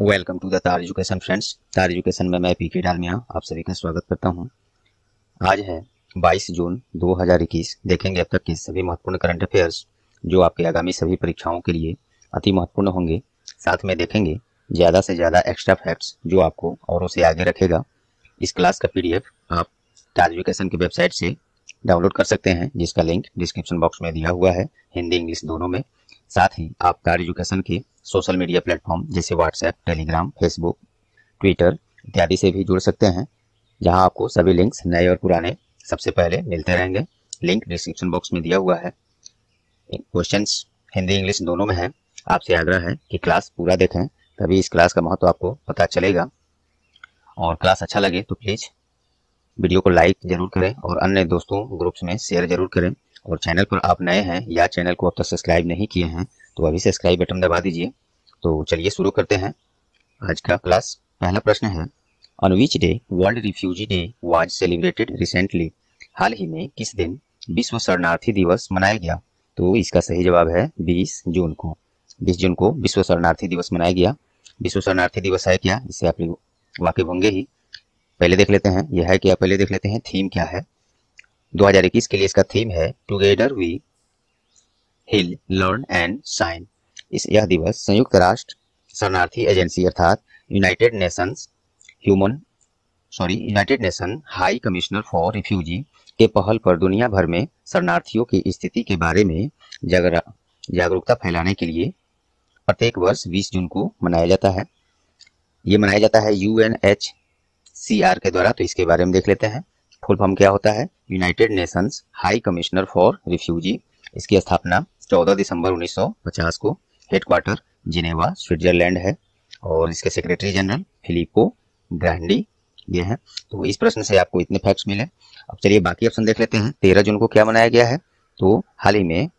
Welcome to the तार education friends. तार education में मैं पीके डालमिया आप सभी का स्वागत करता हूं। आज है 22 जून 2021। देखेंगे अब तक के सभी महत्वपूर्ण करंट अफेयर्स जो आपके आगामी सभी परीक्षाओं के लिए अति महत्वपूर्ण होंगे। साथ में देखेंगे ज़्यादा से ज़्यादा एक्स्ट्रा फैक्ट्स जो आपको औरों से आगे रखेगा। इस क्लास का PDF आप तार एजुकेशन की वेबसाइट से डाउनलोड कर सकते हैं, जिसका लिंक डिस्क्रिप्शन बॉक्स में दिया हुआ है, हिंदी इंग्लिश दोनों में। साथ ही आप तार एजुकेशन के सोशल मीडिया प्लेटफॉर्म जैसे व्हाट्सएप, टेलीग्राम, फेसबुक, ट्विटर इत्यादि से भी जुड़ सकते हैं, जहां आपको सभी लिंक्स नए और पुराने सबसे पहले मिलते रहेंगे। लिंक डिस्क्रिप्शन बॉक्स में दिया हुआ है। क्वेश्चंस हिंदी इंग्लिश दोनों में है। आपसे आग्रह है कि क्लास पूरा देखें, तभी इस क्लास का महत्व आपको पता चलेगा। और क्लास अच्छा लगे तो प्लीज़ वीडियो को लाइक जरूर करें और अन्य दोस्तों ग्रुप्स में शेयर जरूर करें। और चैनल पर आप नए हैं या चैनल को अब तक सब्सक्राइब नहीं किए हैं तो अभी सब्सक्राइब बटन दबा दीजिए। तो चलिए शुरू करते हैं आज का क्लास। पहला प्रश्न है, on which day world refugee day was celebrated recently. हाल ही में किस दिन विश्व शरणार्थी दिवस मनाया गया? तो इसका सही जवाब है 20 जून को। 20 जून को विश्व शरणार्थी दिवस मनाया गया। विश्व शरणार्थी दिवस है क्या, इससे आप वाकिफ होंगे ही। पहले देख लेते हैं यह है क्या, पहले देख लेते हैं थीम क्या है। 2021 के लिए इसका थीम है together we heal learn and shine. यह दिवस संयुक्त राष्ट्र शरणार्थी एजेंसी अर्थात United Nation High Commissioner for Refugee के पहल पर दुनिया भर में शरणार्थियों की स्थिति के बारे में जागरूकता फैलाने के लिए प्रत्येक वर्ष 20 जून को मनाया जाता है। ये मनाया जाता है UNHCR के द्वारा। तो इसके बारे में देख लेते हैं। फुल फॉर्म क्या होता है? United Nations high Commissioner for refugee. इसकी स्थापना 14 दिसंबर 1950 को हेडक्वार्टर जिनेवा स्विट्जरलैंड है और इसके सेक्रेटरी जनरल फिलिपो ग्रांडी ये है। तो इस प्रश्न से आपको इतने फैक्ट्स मिले। अब चलिए बाकी ऑप्शन देख लेते हैं। 13 जून को क्या मनाया गया है? तो हाल ही में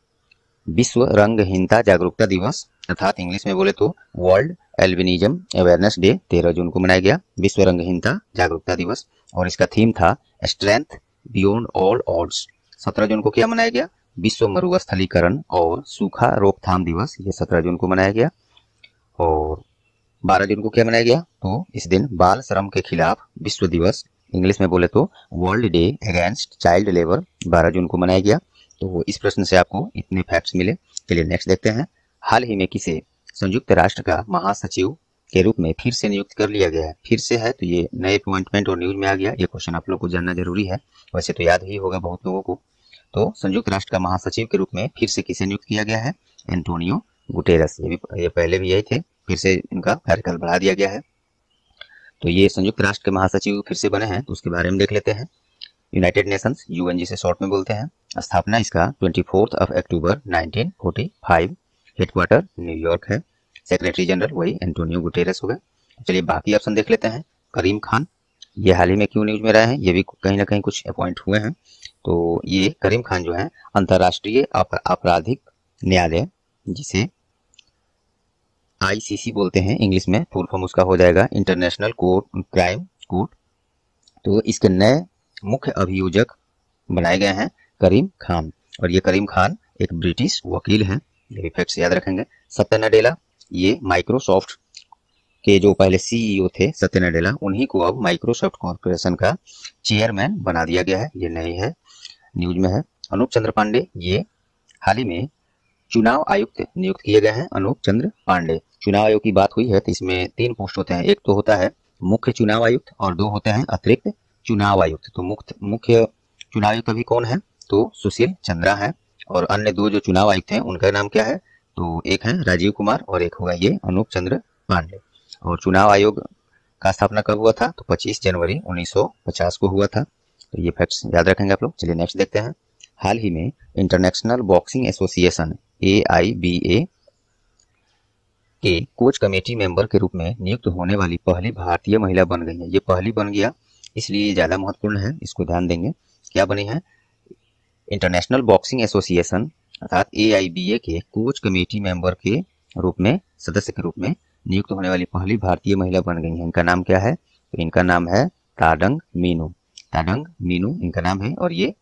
विश्व रंगहीनता जागरूकता दिवस अर्थात इंग्लिश में बोले तो वर्ल्ड एल्बिनिज्म अवेयरनेस डे 13 जून को मनाया गया, विश्व रंगहीनता जागरूकता दिवस। और इसका थीम था स्ट्रेंथ बियॉन्ड ऑल ऑड्स। 17 जून को क्या मनाया गया? विश्व मरुस्थलीकरण और सूखा रोकथाम दिवस, ये 17 जून को मनाया गया। और 12 जून को क्या मनाया गया? तो इस दिन बाल श्रम के खिलाफ विश्व दिवस, इंग्लिश में बोले तो world day against child labour, 12 जून को मनाया गया। तो इस प्रश्न से आपको इतने फैक्ट्स मिले। चलिए नेक्स्ट देखते हैं। हाल ही में किसे संयुक्त राष्ट्र का महासचिव के रूप में फिर से नियुक्त कर लिया गया है? फिर से है तो ये नए अपॉइंटमेंट और न्यूज में आ गया। ये क्वेश्चन आप लोग को जानना जरूरी है, वैसे तो याद ही होगा बहुत लोगों को। तो संयुक्त राष्ट्र का महासचिव के रूप में फिर से किसे नियुक्त किया गया है? Antonio Guterres. ये पहले भी यही थे, फिर से इनका कार्यकाल बढ़ा दिया गया है। तो ये संयुक्त राष्ट्र के महासचिव फिर से बने हैं, तो उसके बारे में देख लेते हैं। यूनाइटेड नेशंस UN जिसे शॉर्ट में बोलते हैं। स्थापना इसका 24 अक्टूबर 1945, हेडक्वार्टर न्यूयॉर्क है, सेक्रेटरी जनरल वही एंटोनियो गुटेरस हो गए। चलिए बाकी ऑप्शन देख लेते हैं। करीम खान, ये हाल ही में क्यों न्यूज में रहे हैं? ये भी कहीं ना कहीं कुछ अपॉइंट हुए हैं। तो ये करीम खान जो है अंतर्राष्ट्रीय आपराधिक न्यायालय जिसे ICC बोलते हैं इंग्लिश में, फुल फॉर्म उसका हो जाएगा इंटरनेशनल क्राइम कोर्ट। तो इसके नए मुख्य अभियोजक बनाए गए हैं करीम खान। और ये करीम खान एक ब्रिटिश वकील हैं, ये भी फैक्ट्स याद रखेंगे। सत्या नडेला, ये माइक्रोसॉफ्ट के जो पहले CEO थे सत्या नडेला, उन्हीं को अब माइक्रोसॉफ्ट कॉर्पोरेशन का चेयरमैन बना दिया गया है। ये नई है, न्यूज में है। अनूप चंद्र पांडे, ये हाल ही में चुनाव आयुक्त नियुक्त किए गए हैं। अनूप चंद्र पांडे, चुनाव आयोग की बात हुई है तो इसमें 3 पोस्ट होते हैं। एक तो होता है मुख्य चुनाव आयुक्त और 2 होते हैं अतिरिक्त चुनाव आयुक्त। तो मुख्य चुनाव आयुक्त अभी कौन है? तो सुशील चंद्रा है। और अन्य 2 जो चुनाव आयुक्त हैं उनका नाम क्या है? तो एक है राजीव कुमार और एक होगा ये अनूप चंद्र पांडे। और चुनाव आयोग का स्थापना कब हुआ था? तो 25 जनवरी 1950 को हुआ था। तो ये फैक्ट्स याद रखेंगे आप लोग। चलिए नेक्स्ट देखते हैं। हाल ही में इंटरनेशनल बॉक्सिंग एसोसिएशन AIBA के कोच कमेटी मेंबर के रूप में नियुक्त होने वाली पहली भारतीय महिला बन गई है। ये पहली बन गया इसलिए ज्यादा महत्वपूर्ण है, इसको ध्यान देंगे। क्या बनी है? इंटरनेशनल बॉक्सिंग एसोसिएशन अर्थात AIBA के कोच कमेटी मेंबर के रूप में, सदस्य के रूप में नियुक्त होने वाली पहली भारतीय महिला बन गई है। इनका नाम क्या है? तो इनका नाम है ताडंग मीनू। ताडंग मीनू इनका नाम है और ये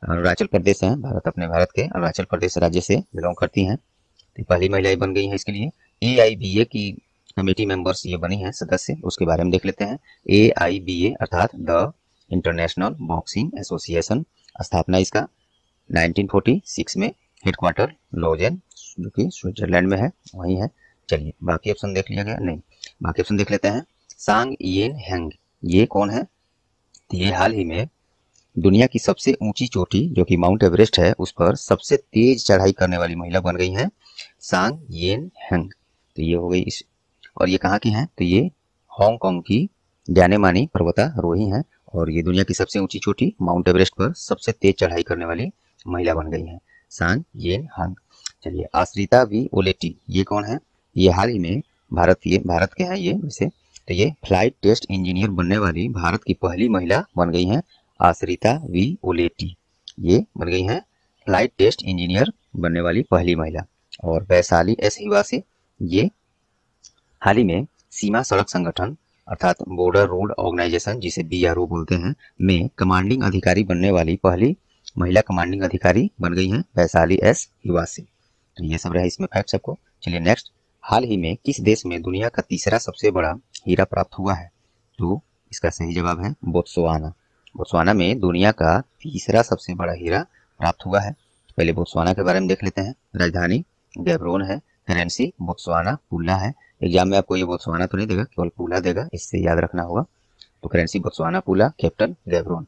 अरुणाचल प्रदेश है, अपने भारत के अरुणाचल प्रदेश राज्य से बिलोंग करती हैं। तो पहली महिलाएं बन गई हैं। इसके लिए AIBA की कमेटी मेंबर्स ये बनी हैं सदस्य, उसके बारे में देख लेते हैं। AIBA अर्थात द इंटरनेशनल बॉक्सिंग एसोसिएशन, स्थापना इसका 1946 में, हेडक्वार्टर लॉजेन जो कि स्विट्जरलैंड में है, वही है। चलिए बाकी ऑप्शन देख लिया गया, नहीं बाकी ऑप्शन देख लेते हैं। सांग येन हैंग, ये कौन है? तो ये हाल ही में दुनिया की सबसे ऊंची चोटी जो कि माउंट एवरेस्ट है उस पर सबसे तेज चढ़ाई करने वाली महिला बन गई हैं सांग येन हैंग। तो ये हो गई इस, और ये कहाँ की हैं? तो ये हांगकांग की जाने मानी पर्वतारोही हैं और ये दुनिया की सबसे ऊंची चोटी माउंट एवरेस्ट पर सबसे तेज चढ़ाई करने वाली महिला बन गई हैं सांग येन हैंग। चलिए आश्रिता वी ओलेटी, ये कौन है? ये हाल ही में भारत के हैं ये वैसे। तो ये फ्लाइट टेस्ट इंजीनियर बनने वाली भारत की पहली महिला बन गई हैं आश्रिता वी ओलेटी, ये बन गई हैं फ्लाइट टेस्ट इंजीनियर बनने वाली पहली महिला। और वैशाली एस हिवासे, ये हाल ही में सीमा सड़क संगठन अर्थात बॉर्डर रोड ऑर्गेनाइजेशन जिसे BRO बोलते हैं में कमांडिंग अधिकारी बनने वाली पहली महिला कमांडिंग अधिकारी बन गई हैं वैशाली एस हिवासे। तो ये सब रहा इसमें फैक्ट सबको। चलिए नेक्स्ट, हाल ही में किस देश में दुनिया का तीसरा सबसे बड़ा हीरा प्राप्त हुआ है? तो इसका सही जवाब है बोत्सवाना। बोत्सवाना में दुनिया का तीसरा सबसे बड़ा हीरा प्राप्त हुआ है। पहले बोत्सवाना के बारे में देख लेते हैं। राजधानी गैब्रोन है, करेंसी बोत्सवाना पुला है। एग्जाम में आपको ये बोत्सवाना तो नहीं देगा, केवल पुला देगा, इससे याद रखना होगा। तो currency Botswana pula, capital Gaborone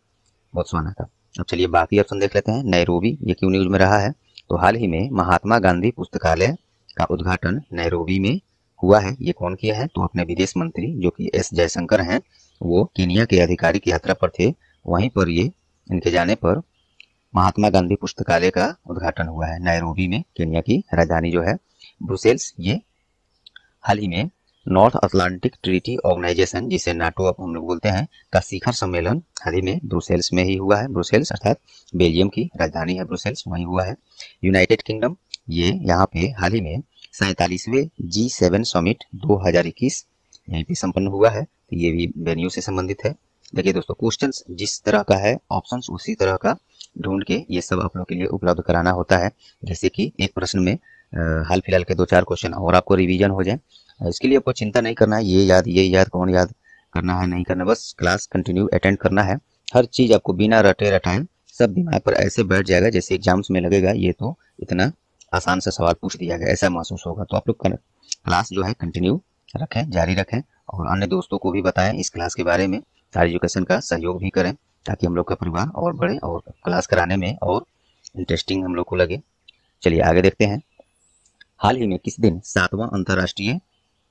Botswana का। अब चलिए बाकी ऑप्शन देख लेते हैं। नैरोबी, ये क्यों न्यूज में रहा है? तो हाल ही में महात्मा गांधी पुस्तकालय का उद्घाटन नैरोबी में हुआ है। ये कौन किया है? तो अपने विदेश मंत्री जो कि S जयशंकर हैं, वो केनिया के आधिकारिक यात्रा पर थे, वहीं पर ये इनके जाने पर महात्मा गांधी पुस्तकालय का उद्घाटन हुआ है नैरोबी में, केनिया की राजधानी जो है ब्रुसेल्स। ये हाल ही में नॉर्थ अटलांटिक ट्रीटी ऑर्गेनाइजेशन जिसे नाटो अब हम लोग बोलते हैं का शिखर सम्मेलन हाल ही में ब्रुसेल्स में ही हुआ है। ब्रुसेल्स अर्थात बेल्जियम की राजधानी है ब्रुसेल्स, वहीं हुआ है। यूनाइटेड किंगडम, ये यहाँ पे हाल ही में 47वें G7 समिट 2021 यहीं पे संपन्न हुआ है। तो ये भी वेन्यू से संबंधित है। देखिए दोस्तों, क्वेश्चंस जिस तरह का है ऑप्शंस उसी तरह का ढूंढ के ये सब आप लोग के लिए उपलब्ध कराना होता है। जैसे कि एक प्रश्न में हाल फिलहाल के 2-4 क्वेश्चन और आपको रिवीजन हो जाए, इसके लिए आपको चिंता नहीं करना है। ये याद कौन याद करना है, नहीं करना, बस क्लास कंटिन्यू अटेंड करना है। हर चीज आपको बिना रटे रटाए सब दिमाग पर ऐसे बैठ जाएगा जैसे एग्जाम्स में लगेगा ये तो इतना आसान सा सवाल पूछ दिया गया, ऐसा महसूस होगा। तो आप लोग क्लास जो है कंटिन्यू रखें, जारी रखें और अन्य दोस्तों को भी बताएं इस क्लास के बारे में। स्टार एजुकेशन का सहयोग भी करें ताकि हम लोग का परिवार और बढ़े और क्लास कराने में और इंटरेस्टिंग हम लोग को लगे। चलिए आगे देखते हैं। हाल ही में किस दिन 7वां अंतर्राष्ट्रीय,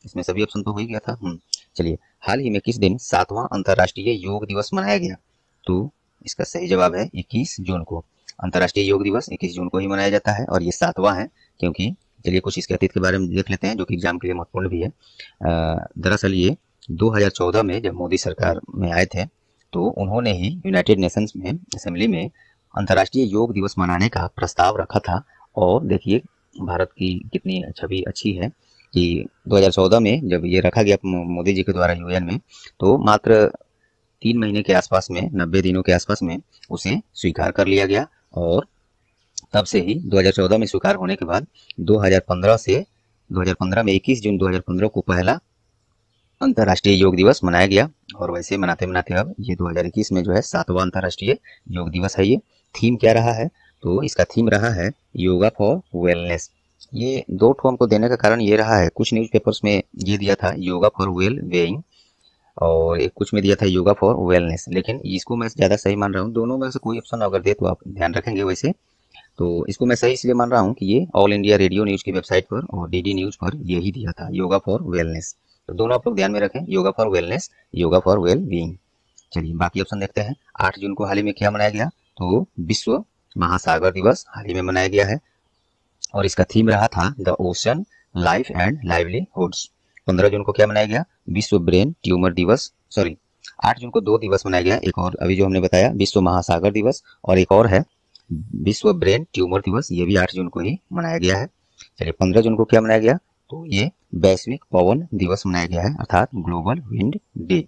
इसमें सभी ऑप्शन तो हो ही गया था। चलिए, हाल ही में किस दिन 7वां अंतर्राष्ट्रीय योग दिवस मनाया गया? तो इसका सही जवाब है 21 जून को। अंतर्राष्ट्रीय योग दिवस 21 जून को ही मनाया जाता है और ये 7वां है क्योंकि, चलिए कुछ इसके अतीत के बारे में देख लेते हैं जो कि एग्जाम के लिए महत्वपूर्ण भी है। दरअसल ये 2014 में जब मोदी सरकार में आए थे तो उन्होंने ही यूनाइटेड नेशंस में असेंबली में अंतर्राष्ट्रीय योग दिवस मनाने का प्रस्ताव रखा था। और देखिए भारत की कितनी छवि अच्छी है कि 2014 में जब ये रखा गया मोदी जी के द्वारा UN में, तो मात्र 3 महीने के आसपास में, 90 दिनों के आसपास में उसे स्वीकार कर लिया गया। और तब से ही 2014 में स्वीकार होने के बाद 2015 में 21 जून 2015 को पहला अंतर्राष्ट्रीय योग दिवस मनाया गया। और वैसे मनाते मनाते अब ये 2021 में जो है 7वां अंतर्राष्ट्रीय योग दिवस है। ये थीम क्या रहा है? तो इसका थीम रहा है योगा फॉर वेलनेस। ये 2 ठो हमको देने का कारण ये रहा है, कुछ न्यूज़पेपर्स में ये दिया था योगा फॉर वेल बेइंग और एक कुछ में दिया था योगा फॉर वेलनेस, लेकिन इसको मैं ज़्यादा सही मान रहा हूँ। दोनों में से कोई ऑप्शन अगर दे तो आप ध्यान रखेंगे। वैसे तो इसको मैं सही इसलिए मान रहा हूँ कि ये ऑल इंडिया रेडियो न्यूज़ की वेबसाइट पर और DD न्यूज़ पर यही दिया था योगा फॉर वेलनेस। तो दोनों आप लोग ध्यान में रखें, yoga for wellness, yoga for well being. चलिए बाकी ऑप्शन देखते हैं। 8 जून को हाल ही में क्या मनाया गया? तो विश्व महासागर दिवस हाल ही में मनाया गया है और इसका थीम रहा था the ocean life and livelihoods. 15 जून को क्या मनाया गया? विश्व ब्रेन ट्यूमर दिवस। 8 जून को 2 दिवस मनाया गया, एक और अभी जो हमने बताया विश्व महासागर दिवस और एक और है विश्व ब्रेन ट्यूमर दिवस, ये भी 8 जून को ही मनाया गया है। चलिए 15 जून को क्या मनाया गया? तो ये वैश्विक पवन दिवस मनाया गया है अर्थात ग्लोबल विंड डे।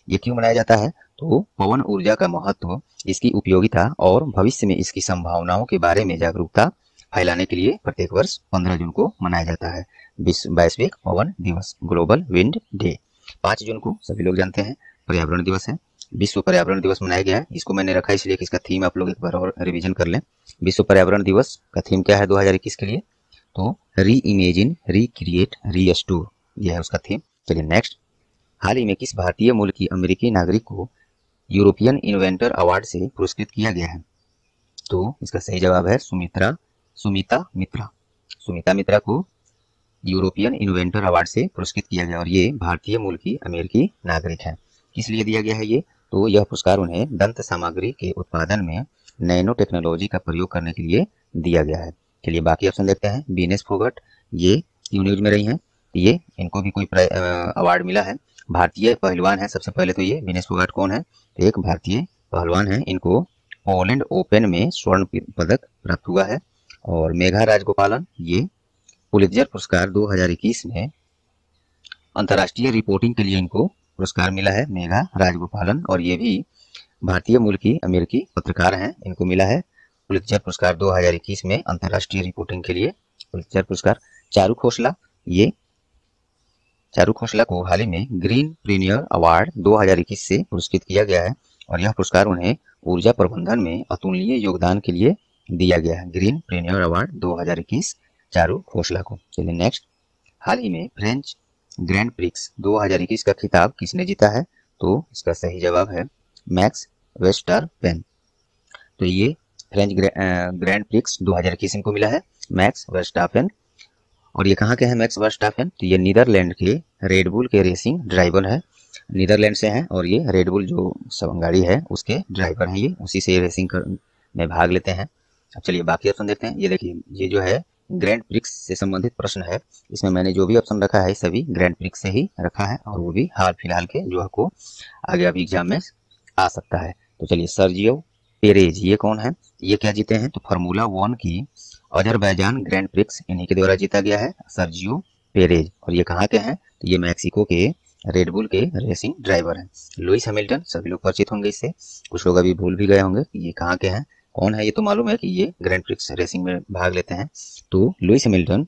ये क्यों मनाया जाता है? तो पवन ऊर्जा का महत्व, इसकी उपयोगिता और भविष्य में इसकी संभावनाओं के बारे में जागरूकता फैलाने के लिए प्रत्येक वर्ष 15 जून को मनाया जाता है विश्व वैश्विक पवन दिवस, ग्लोबल विंड डे। 5 जून को सभी लोग जानते हैं पर्यावरण दिवस है। विश्व पर्यावरण दिवस मनाया गया है। इसको मैंने रखा इसलिए कि इसका थीम आप लोग एक बार और रिवीजन कर लें। विश्व पर्यावरण दिवस का थीम क्या है 2021 के लिए? तो री इमेजिन, रिक्रिएट, रीस्टोर, यह है उसका थीम। चलिए नेक्स्ट, हाल ही में किस भारतीय मूल की अमेरिकी नागरिक को यूरोपियन इन्वेंटर अवार्ड से पुरस्कृत किया गया है? तो इसका सही जवाब है सुमिता मित्रा को यूरोपियन इन्वेंटर अवार्ड से पुरस्कृत किया गया और ये भारतीय मूल की अमेरिकी नागरिक है। किस लिए दिया गया है ये? तो यह पुरस्कार उन्हें दंत सामग्री के उत्पादन में नैनो टेक्नोलॉजी का प्रयोग करने के लिए दिया गया है। चलिए बाकी ऑप्शन देखते हैं। वीनेस फोगट, ये क्यों न्यूज में रही हैं? ये इनको भी कोई अवार्ड मिला है। भारतीय पहलवान है सबसे पहले तो ये वीनेस फोगट कौन है? एक भारतीय पहलवान है। इनको पोलैंड ओपन में स्वर्ण पदक प्राप्त हुआ है। और मेघा राजगोपालन, ये पुलित्जर पुरस्कार 2021 में अंतर्राष्ट्रीय रिपोर्टिंग के लिए इनको पुरस्कार मिला है, मेघा राजगोपालन। और ये भी भारतीय मूल की अमेरिकी पत्रकार हैं। इनको मिला है पुलित्जर पुरस्कार 2021 में अंतर्राष्ट्रीय रिपोर्टिंग के लिए पुलित्जर पुरस्कार। चारू खोसला को हाल ही में ग्रीन प्रीमियर अवार्ड 2021 से पुरस्कृत किया गया है और यह पुरस्कार उन्हें ऊर्जा प्रबंधन में अतुलनीय योगदान के लिए दिया गया है। Green Premier Award 2021 Charu Khosla को। चलिए नेक्स्ट, हाल ही में फ्रेंच ग्रैंड प्रिक्स 2021 का खिताब किसने जीता है? तो इसका सही जवाब है मैक्स वर्स्टापेन। तो ये फ्रेंच ग्रैंड प्रिक्स 2021 इनको मिला है मैक्स वर्स्टापेन। और ये कहाँ के हैं मैक्स वर्स्टापेन? तो ये नीदरलैंड के रेडबुल के रेसिंग ड्राइवर है, नीदरलैंड से हैं और ये रेडबुल जो गाड़ी है उसके ड्राइवर हैं। ये उसी से रेसिंग में भाग लेते हैं। अब चलिए बाकी ऑप्शन देखते हैं। ये देखिए, ये जो है ग्रैंड प्रिक्स से संबंधित प्रश्न है। इसमें मैंने जो भी ऑप्शन रखा है सभी ग्रैंड प्रिक्स से ही रखा है और वो भी हाल फिलहाल के जो आपको आगे अभी एग्जाम में आ सकता है। तो चलिए, सर्जियो पेरेज ये कौन है? ये क्या जीते हैं? तो फार्मूला 1 की अजरबैजान ग्रैंड प्रिक्स इन्हीं के द्वारा जीता गया है, सर्जियो पेरेज। और ये कहाँ के हैं? तो ये मैक्सिको के रेडबुल के रेसिंग ड्राइवर हैं। लुइस हैमिल्टन, सभी लोग परिचित होंगे इससे, कुछ लोग अभी भूल भी गए होंगे ये कहाँ के हैं, कौन है। ये तो मालूम है कि ये ग्रैंड प्रिक्स रेसिंग में भाग लेते हैं। तो लुइस हैमिल्टन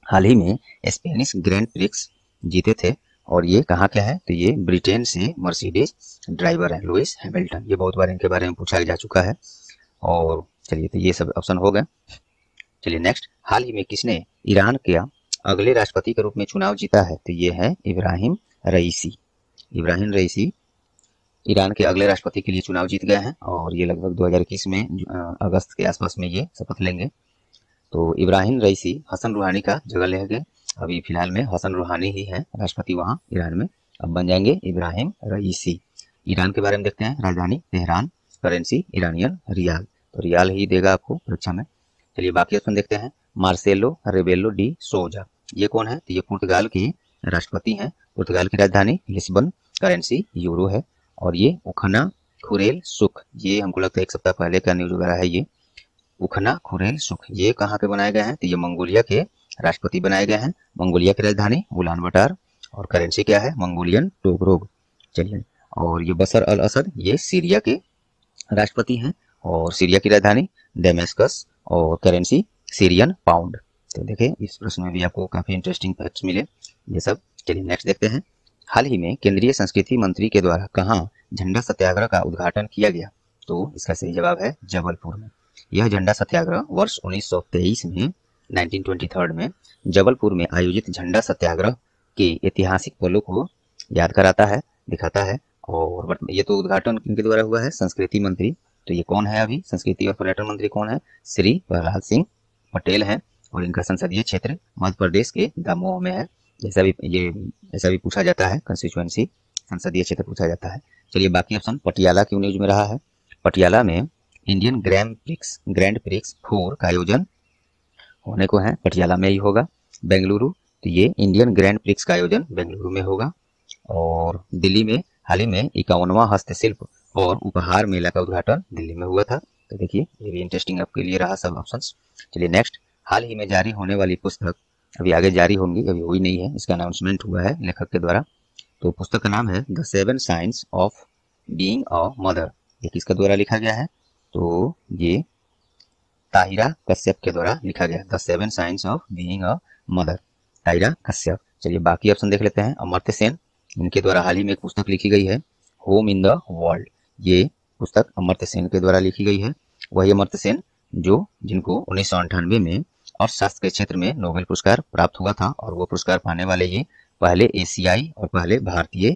हाल ही में स्पेनिश ग्रैंड प्रिक्स जीते थे और ये कहाँ के हैं? तो ये ब्रिटेन से मर्सिडीज ड्राइवर है लुइस हैमिल्टन। ये बहुत बार इनके बारे में पूछा जा चुका है। और चलिए, तो ये सब ऑप्शन हो गए। चलिए नेक्स्ट, हाल ही में किसने ईरान के अगले राष्ट्रपति के रूप में चुनाव जीता है? तो ये है इब्राहिम रईसी। इब्राहिम रईसी ईरान के अगले राष्ट्रपति के लिए चुनाव जीत गए हैं और ये लगभग 2021 में अगस्त के आसपास में ये शपथ लेंगे। तो इब्राहिम रईसी हसन रूहानी का जगह लेंगे। अभी फिलहाल में हसन रूहानी ही है राष्ट्रपति वहाँ ईरान में, अब बन जाएंगे इब्राहिम रईसी। ईरान के बारे में देखते हैं। राजधानी तेहरान, करेंसी ईरानियन रियाल, तो रियाल ही देगा आपको परीक्षा में। चलिए बाकी ऑप्शन देखते हैं। मार्सेलो रेबेलो डी सोजा, ये कौन है? तो ये पुर्तगाल के राष्ट्रपति हैं। पुर्तगाल की राजधानी लिस्बन, करेंसी यूरो है। और ये उखना खुरेल सुख, ये हमको लगता है एक सप्ताह पहले का न्यूज वगैरह है। ये उखना खुरेल सुख ये कहाँ के बनाए गए हैं? तो ये मंगोलिया के राष्ट्रपति बनाए गए हैं। मंगोलिया की राजधानी उलान बटार और करेंसी क्या है? मंगोलियन टोगरोग। चलिए, और ये बशर अल असद, ये सीरिया के राष्ट्रपति हैं और सीरिया की राजधानी डेमेस्कस और करेंसी सीरियन पाउंड। तो देखिए, इस प्रश्न में भी आपको काफी इंटरेस्टिंग फैक्ट्स मिले ये सब। चलिए नेक्स्ट देखते हैं। हाल ही में केंद्रीय संस्कृति मंत्री के द्वारा कहाँ झंडा सत्याग्रह का उद्घाटन किया गया? तो इसका सही जवाब है जबलपुर में। यह झंडा सत्याग्रह वर्ष 1923 में 1923 में जबलपुर में आयोजित झंडा सत्याग्रह के ऐतिहासिक पलों को याद कराता है, दिखाता है। और ये तो उद्घाटन किनके द्वारा हुआ है? संस्कृति मंत्री। तो ये कौन है अभी संस्कृति और पर्यटन मंत्री कौन है? श्री प्रहलाद सिंह पटेल है और इनका संसदीय क्षेत्र मध्य प्रदेश के दमोह में है। ऐसा भी पूछा जाता है, कंस्टिट्यूएंसी संसदीय क्षेत्र पूछा जाता है। चलिए बाकी ऑप्शन। पटियाला क्यों न्यूज में रहा है? पटियाला में इंडियन ग्रैंड प्रिक्स 4 का आयोजन होने को है, पटियाला में ही होगा। बेंगलुरु, तो ये इंडियन ग्रैंड प्रिक्स का आयोजन बेंगलुरु में होगा। और दिल्ली में हाल ही में 51वां हस्तशिल्प और उपहार मेला का उद्घाटन दिल्ली में हुआ था। तो देखिए, ये भी इंटरेस्टिंग आपके लिए रहा सब ऑप्शंस। चलिए नेक्स्ट, हाल ही में जारी होने वाली पुस्तक अभी आगे जारी होंगी, अभी हुई नहीं है, इसका अनाउंसमेंट हुआ है लेखक के द्वारा। तो पुस्तक का नाम है the 7 science of being a mother. ये किसके द्वारा लिखा गया है? तो ये ताहिरा कश्यप के द्वारा लिखा गया। The 7 science of being a mother, Tahira Kashyap. चलिए बाकी ऑप्शन देख लेते हैं। अमर्त्य सेन, इनके द्वारा हाल ही में एक पुस्तक लिखी गई है, होम इन द वर्ल्ड। ये पुस्तक अमर्त्य सेन के द्वारा लिखी गई है। वही अमर्त्य सेन जिनको 1998 में अर्थशास्त्र के क्षेत्र में नोबेल पुरस्कार प्राप्त हुआ था, और वो पुरस्कार पाने वाले ये पहले एशियाई और पहले भारतीय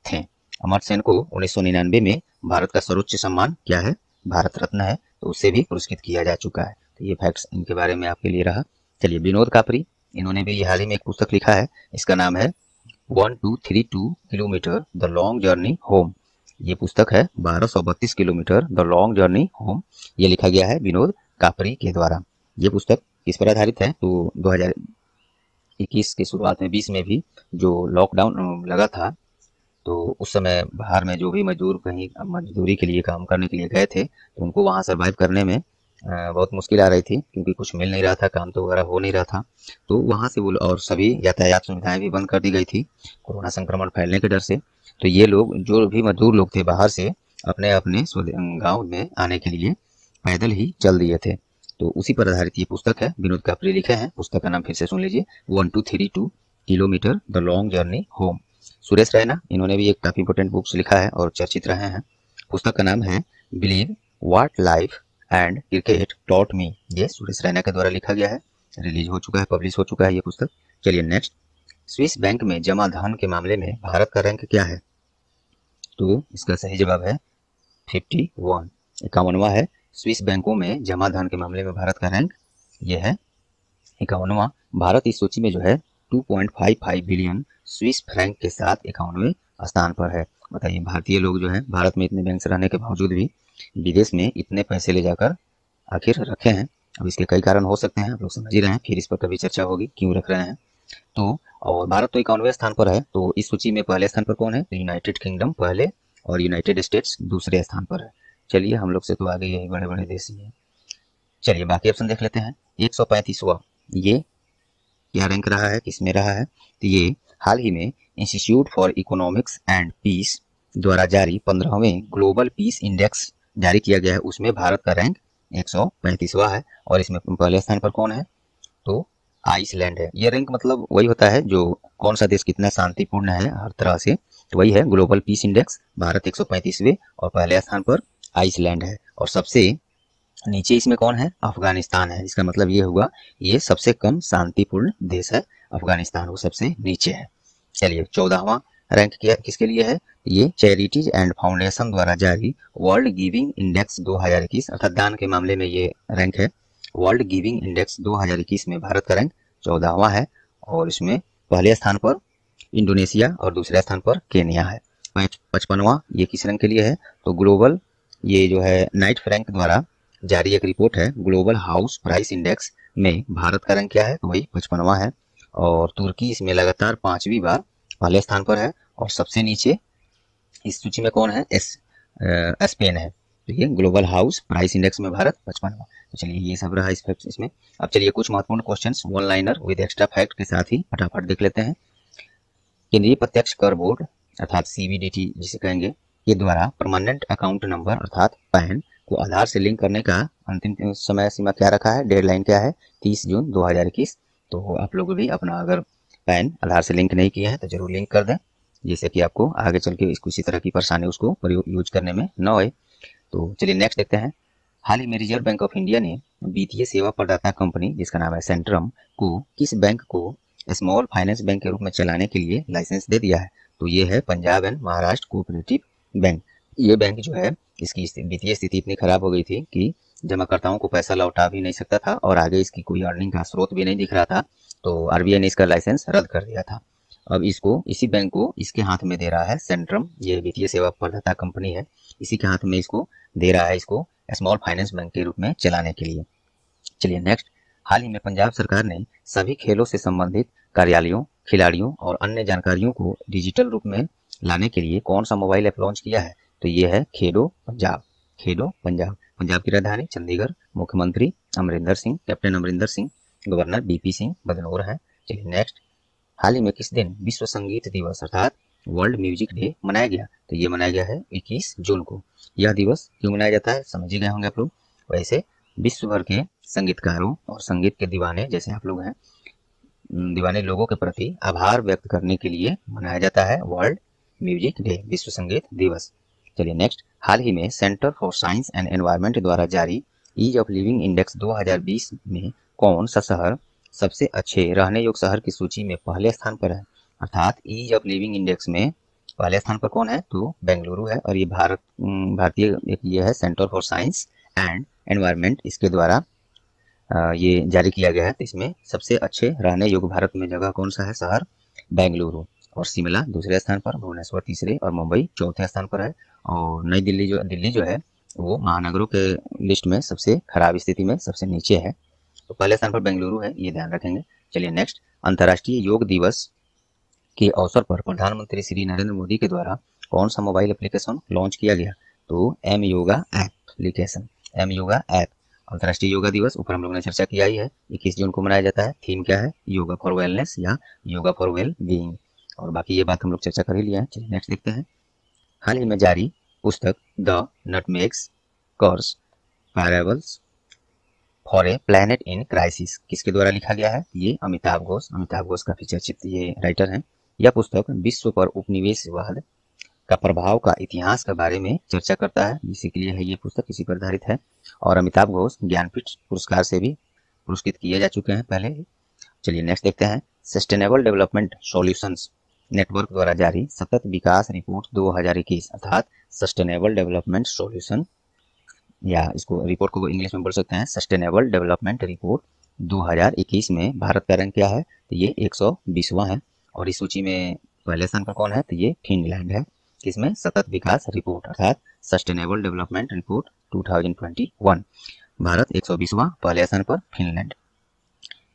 थे। अमर्त्य सेन को 1999 में भारत का सर्वोच्च सम्मान क्या है, भारत रत्न है, तो उससे भी पुरस्कृत किया जा चुका है। तो ये फैक्ट्स इनके बारे में आपके लिए रहा। चलिए विनोद कापरी, इन्होंने भी हाल ही में एक पुस्तक लिखा है, इसका नाम है 1232 kilometre the long journey home. ये पुस्तक है 1232 kilometre the long journey home. ये लिखा गया है विनोद कापरी के द्वारा। ये पुस्तक किस पर आधारित है, तो 2021 के शुरुआत में 20 में भी जो लॉकडाउन लगा था, तो उस समय बाहर में जो भी मजदूर कहीं मजदूरी के लिए काम करने के लिए गए थे, तो उनको वहाँ सर्वाइव करने में बहुत मुश्किल आ रही थी, क्योंकि कुछ मिल नहीं रहा था, काम तो वगैरह हो नहीं रहा था। तो वहाँ से वो, और सभी यातायात सुविधाएं भी बंद कर दी गई थी कोरोना संक्रमण फैलने के डर से। तो ये लोग, जो भी मजदूर लोग थे बाहर से, अपने अपने गाँव में आने के लिए पैदल ही चल दिए थे। तो उसी पर आधारित ये पुस्तक है, विनोद कापरी लिखे हैं। पुस्तक का नाम फिर से सुन लीजिए, 1232 kilometre the long journey home. Suresh Raina, इन्होंने भी एक काफी इंपोर्टेंट बुक्स लिखा है और चर्चित रहे हैं। पुस्तक का नाम है believe what life and cricket taught me. ये सुरेश रैना के द्वारा लिखा गया है, रिलीज हो चुका है, पब्लिश हो चुका है ये पुस्तक। चलिए नेक्स्ट, स्विस बैंक में जमा धन के मामले में भारत का रैंक क्या है, तो इसका सही जवाब है 51, 51वां है। स्विस बैंकों में जमा धन के मामले में भारत का रैंक ये है 51वां। भारत इस सूची में जो है 2.55 बिलियन स्विस फ्रैंक के साथ 51वें स्थान पर है। बताइए, भारतीय लोग जो है भारत में इतने बैंक रहने के बावजूद भी विदेश में इतने पैसे ले जाकर आखिर रखे हैं। अब इसके कई कारण हो सकते हैं, आप लोग समझ ही रहे हैं, फिर इस पर कभी चर्चा होगी क्यों रख रहे हैं। तो और भारत तो 51वें स्थान पर है, तो इस सूची में पहले स्थान पर कौन है, तो यूनाइटेड किंगडम पहले और यूनाइटेड स्टेट्स दूसरे स्थान पर है। चलिए हम लोग से तो आगे यही बड़े बड़े देश ही है। चलिए बाकी ऑप्शन देख लेते हैं। 135वां ये क्या रैंक रहा है, किसमें रहा है, तो ये हाल ही में Institute for Economics and Peace द्वारा जारी 15वें ग्लोबल पीस इंडेक्स जारी किया गया है, उसमें भारत का रैंक 135वां है। और इसमें पहले स्थान पर कौन है, तो आइसलैंड है। ये रैंक मतलब वही होता है जो कौन सा देश कितना शांतिपूर्ण है हर तरह से, तो वही है ग्लोबल पीस इंडेक्स। भारत 135वें और पहले स्थान पर आइसलैंड है। और सबसे नीचे इसमें कौन है, अफगानिस्तान है। इसका मतलब ये हुआ ये सबसे कम शांतिपूर्ण देश है अफगानिस्तान, वो सबसे नीचे है। चलिए 14वां रैंक किसके लिए है, ये चैरिटीज एंड फाउंडेशन द्वारा जारी वर्ल्ड गिविंग इंडेक्स 2021, अर्थात दान के मामले में ये रैंक है। वर्ल्ड गिविंग इंडेक्स 2021 में भारत का रैंक 14वां है। और इसमें पहले स्थान पर इंडोनेशिया और दूसरे स्थान पर केन्या है। 55वां ये किस रैंक के लिए है, तो ग्लोबल, ये जो है नाइट फ्रैंक द्वारा जारी एक रिपोर्ट है, ग्लोबल हाउस प्राइस इंडेक्स में भारत का रैंक क्या है, तो वही 55वां है। और तुर्की इसमें लगातार 5वीं बार पहले स्थान पर है। और सबसे नीचे इस सूची में कौन है, स्पेन है। तो ये ग्लोबल हाउस प्राइस इंडेक्स में भारत 55वां। तो चलिए ये सब रहा इस फैक्ट इसमें। अब चलिए कुछ महत्वपूर्ण questions one liner with extra fact के साथ ही फटाफट देख लेते हैं। केंद्रीय प्रत्यक्ष कर बोर्ड अर्थात सीबीडीटी जिसे कहेंगे, के द्वारा परमानेंट अकाउंट नंबर अर्थात पैन को आधार से लिंक करने का अंतिम समय सीमा क्या रखा है, डेडलाइन क्या है, 30 जून 2021। तो आप लोग भी अपना अगर पैन आधार से लिंक नहीं किया है तो जरूर लिंक कर दें, जिससे कि आपको आगे चल के किसी तरह की परेशानी उसको यूज करने में न होए। तो चलिए नेक्स्ट देखते हैं। हाल ही में रिजर्व बैंक ऑफ इंडिया ने वित्तीय सेवा प्रदाता कंपनी जिसका नाम है सेंट्रम को किस बैंक को स्मॉल फाइनेंस बैंक के रूप में चलाने के लिए लाइसेंस दे दिया है, तो ये है Punjab and Maharashtra cooperative bank. ये बैंक जो है इसकी वित्तीय स्थिति इतनी खराब हो गई थी कि जमाकर्ताओं को पैसा लौटा भी नहीं सकता था और आगे इसकी कोई अर्निंग का स्रोत भी नहीं दिख रहा था। तो आरबीआई ने इसका लाइसेंस रद्द कर दिया था। अब इसको इसी बैंक को इसके हाथ में दे रहा है सेंट्रम, ये वित्तीय सेवा प्रदाता कंपनी है, इसी के हाथ में इसको दे रहा है इसको स्मॉल फाइनेंस बैंक के रूप में चलाने के लिए। चलिए नेक्स्ट, हाल ही में पंजाब सरकार ने सभी खेलों से संबंधित कार्यालयों, खिलाड़ियों और अन्य जानकारियों को डिजिटल रूप में लाने के लिए कौन सा मोबाइल ऐप लॉन्च किया है, तो ये है खेलो पंजाब। खेलो पंजाब। पंजाब की राजधानी चंडीगढ़, मुख्यमंत्री Amarinder Singh, captain Amarinder Singh, governor BP Singh Badnore है। चलिए नेक्स्ट, हाल ही में किस दिन विश्व संगीत दिवस अर्थात वर्ल्ड म्यूजिक डे मनाया गया, तो ये मनाया गया है 21 जून को। यह दिवस क्यों मनाया जाता है समझ ही गए होंगे आप लोग। वैसे विश्व भर के संगीतकारों और संगीत के दीवाने जैसे आप लोग हैं, दीवाने लोगों के प्रति आभार व्यक्त करने के लिए मनाया जाता है वर्ल्ड म्यूजिक डे, विश्व संगीत दिवस। चलिए नेक्स्ट, हाल ही में centre for science and environment द्वारा जारी ईज ऑफ लिविंग इंडेक्स 2020 में कौन सा शहर सबसे अच्छे रहने योग्य शहर की सूची में पहले स्थान पर है? अर्थात ईज ऑफ लिविंग इंडेक्स में पहले स्थान पर कौन है? तो बेंगलुरु है। और ये भारतीय एक ये है centre for science and environment, इसके द्वारा ये जारी किया गया है। तो इसमें सबसे अच्छे रहने योग्य भारत में जगह कौन सा है? शहर बेंगलुरु। और शिमला दूसरे स्थान पर, भुवनेश्वर तीसरे और मुंबई चौथे स्थान पर है। और नई दिल्ली जो है वो महानगरों के लिस्ट में सबसे खराब स्थिति में सबसे नीचे है। तो पहले स्थान पर बेंगलुरु है, ये ध्यान रखेंगे। चलिए नेक्स्ट, अंतर्राष्ट्रीय योग दिवस के अवसर पर प्रधानमंत्री श्री नरेंद्र मोदी के द्वारा कौन सा मोबाइल एप्लीकेशन लॉन्च किया गया? तो M yoga application, M yoga app. अंतर्राष्ट्रीय योगा दिवस ऊपर हम लोगों ने चर्चा किया ही है, 21 जून को मनाया जाता है। थीम क्या है? योगा फॉर वेलनेस या योगा फॉर वेल बीइंग। और बाकी ये बात हम लोग चर्चा कर ही लिया है। चलिए नेक्स्ट देखते हैं, हाल ही में जारी पुस्तक the nutmeg's curse parables for a planet in crisis किसके द्वारा लिखा गया है? ये अमिताभ घोष काफी चर्चित ये राइटर हैं। यह पुस्तक विश्व पर उपनिवेशवाद का प्रभाव का इतिहास के बारे में चर्चा करता है, इसी के लिए है ये पुस्तक, इसी पर आधारित है। और अमिताभ घोष ज्ञानपीठ पुरस्कार से भी पुरस्कृत किए जा चुके हैं पहले ही। चलिए नेक्स्ट देखते हैं, सस्टेनेबल डेवलपमेंट सॉल्यूशंस नेटवर्क द्वारा जारी सतत विकास रिपोर्ट 2021 अर्थात सस्टेनेबल डेवलपमेंट सॉल्यूशन, या इसको रिपोर्ट को इंग्लिश में बोल सकते हैं सस्टेनेबल डेवलपमेंट रिपोर्ट 2021 में भारत का रैंक क्या है? तो ये 120वां है। और इस सूची में पहले स्थान पर कौन है? तो ये फिनलैंड है। किसमें? सतत विकास रिपोर्ट अर्थात सस्टेनेबल डेवलपमेंट रिपोर्ट 2021, भारत 120वां, पहले स्थान पर फिनलैंड।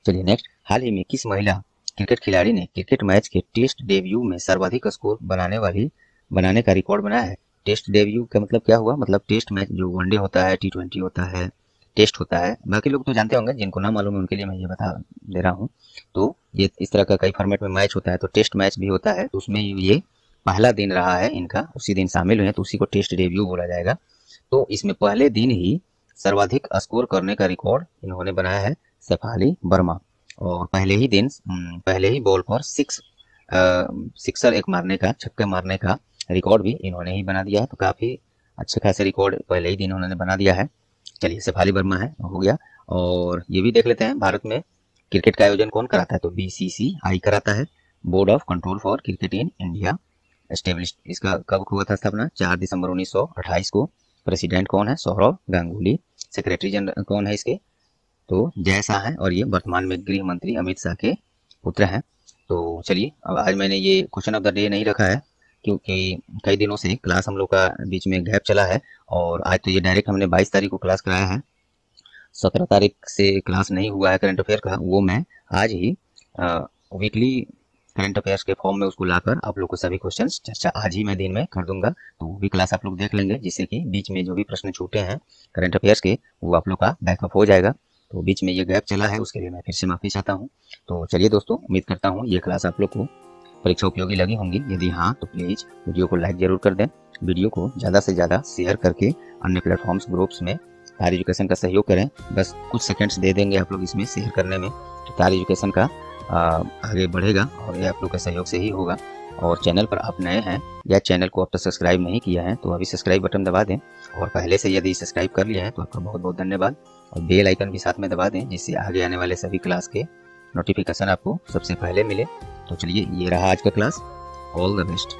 चलिए नेक्स्ट, हाल ही में किस महिला क्रिकेट खिलाड़ी ने क्रिकेट मैच के टेस्ट डेब्यू में सर्वाधिक स्कोर बनाने का रिकॉर्ड बनाया है? टेस्ट डेब्यू का मतलब क्या हुआ? मतलब टेस्ट मैच, जो वनडे होता है, T20 होता है, टेस्ट होता है, बाकी लोग तो जानते होंगे, जिनको ना मालूम है उनके लिए मैं ये बता दे रहा हूँ। तो ये इस तरह का कई फॉर्मेट में मैच होता है, तो टेस्ट मैच भी होता है, तो उसमें ये पहला दिन रहा है इनका, उसी दिन शामिल हुए, तो उसी को टेस्ट डेब्यू बोला जाएगा। तो इसमें पहले दिन ही सर्वाधिक स्कोर करने का रिकॉर्ड इन्होंने बनाया है शेफाली वर्मा। और पहले ही बॉल पर सिक्सर एक मारने का, छक्के मारने का रिकॉर्ड भी इन्होंने ही बना दिया है। तो काफी अच्छे खासे रिकॉर्ड पहले ही दिन उन्होंने बना दिया है। चलिए शेफाली वर्मा है, हो गया। और ये भी देख लेते हैं, भारत में क्रिकेट का आयोजन कौन कराता है? तो BCCI कराता है, board of control for cricket in India establish. इसका कब हुआ था स्थापना? 4 दिसंबर 1928 को। प्रेसिडेंट कौन है? सौरव गांगुली। सेक्रेटरी जनरल कौन है इसके? तो जय शाह है, और ये वर्तमान में गृह मंत्री अमित शाह के पुत्र हैं। तो चलिए, अब आज मैंने ये क्वेश्चन ऑफ द डे नहीं रखा है क्योंकि कई दिनों से क्लास हम लोग का बीच में गैप चला है, और आज तो ये डायरेक्ट हमने 22 तारीख को क्लास कराया है, 17 तारीख से क्लास नहीं हुआ है करंट अफेयर का, वो मैं आज ही वीकली करंट अफेयर्स के फॉर्म में उसको लाकर आप लोग को सभी क्वेश्चंस चर्चा आज ही मैं दिन में कर दूंगा। तो वो भी क्लास आप लोग देख लेंगे, जिससे कि बीच में जो भी प्रश्न छूटे हैं करंट अफेयर्स के, वो आप लोग का बैकअप हो जाएगा। तो बीच में ये गैप चला है, उसके लिए मैं फिर से माफी चाहता हूँ। तो चलिए दोस्तों, उम्मीद करता हूँ ये क्लास आप लोग को परीक्षा उपयोगी लगी होंगी। यदि हाँ, तो प्लीज वीडियो को लाइक जरूर कर दें, वीडियो को ज्यादा से ज्यादा शेयर करके अन्य प्लेटफॉर्म्स ग्रुप्स में तार एजुकेशन का सहयोग करें। बस कुछ सेकंड्स दे देंगे आप लोग इसमें शेयर करने में, तो तार एजुकेशन का आगे बढ़ेगा, और ये आप लोग के सहयोग से ही होगा। और चैनल पर आप नए हैं या चैनल को अब तक सब्सक्राइब नहीं किया है, तो अभी सब्सक्राइब बटन दबा दें, और पहले से यदि सब्सक्राइब कर लिया है तो आपका बहुत बहुत धन्यवाद। और बेल आइकन भी साथ में दबा दें, जिससे आगे आने वाले सभी क्लास के नोटिफिकेशन आपको सबसे पहले मिले। तो चलिए, ये रहा आज का क्लास। All the best.